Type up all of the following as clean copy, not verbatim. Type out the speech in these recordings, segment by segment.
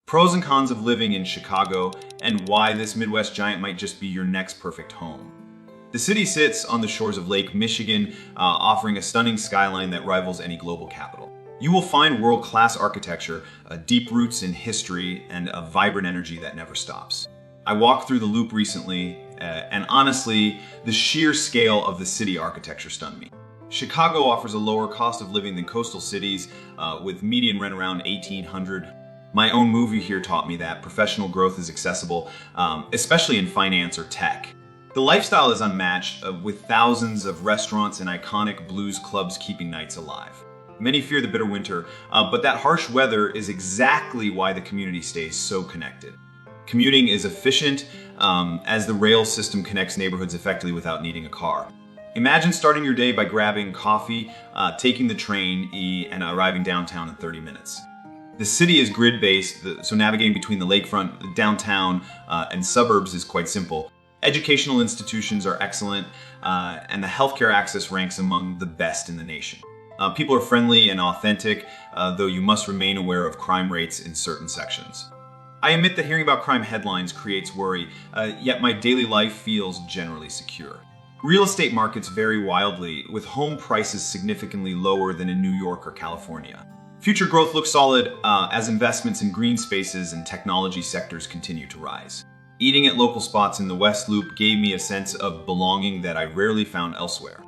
Pros and cons of living in Chicago, and why this Midwest giant might just be your next perfect home. The city sits on the shores of Lake Michigan, offering a stunning skyline that rivals any global capital. You will find world-class architecture, deep roots in history, and a vibrant energy that never stops. I walked through the Loop recently, and honestly, the sheer scale of the city architecture stunned me. Chicago offers a lower cost of living than coastal cities, with median rent around $1,800. My own movie here taught me that professional growth is accessible, especially in finance or tech. The lifestyle is unmatched, with thousands of restaurants and iconic blues clubs keeping nights alive. Many fear the bitter winter, but that harsh weather is exactly why the community stays so connected. Commuting is efficient, as the rail system connects neighborhoods effectively without needing a car. Imagine starting your day by grabbing coffee, taking the train, and arriving downtown in 30 minutes. The city is grid-based, so navigating between the lakefront, downtown, and suburbs is quite simple. Educational institutions are excellent, and the healthcare access ranks among the best in the nation. People are friendly and authentic, though you must remain aware of crime rates in certain sections. I admit that hearing about crime headlines creates worry, yet my daily life feels generally secure. Real estate markets vary wildly, with home prices significantly lower than in New York or California. Future growth looks solid as investments in green spaces and technology sectors continue to rise. Eating at local spots in the West Loop gave me a sense of belonging that I rarely found elsewhere.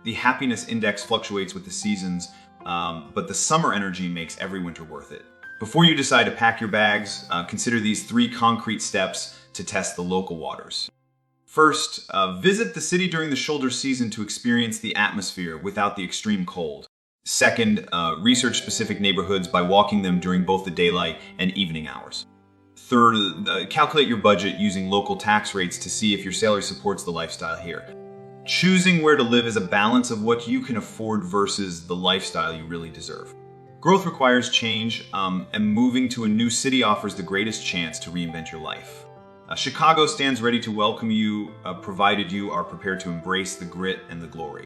The happiness index fluctuates with the seasons, but the summer energy makes every winter worth it. Before you decide to pack your bags, consider these 3 concrete steps to test the local waters. First, visit the city during the shoulder season to experience the atmosphere without the extreme cold. Second, research specific neighborhoods by walking them during both the daylight and evening hours. Third, calculate your budget using local tax rates to see if your salary supports the lifestyle here. Choosing where to live is a balance of what you can afford versus the lifestyle you really deserve. Growth requires change, and moving to a new city offers the greatest chance to reinvent your life. Chicago stands ready to welcome you, provided you are prepared to embrace the grit and the glory.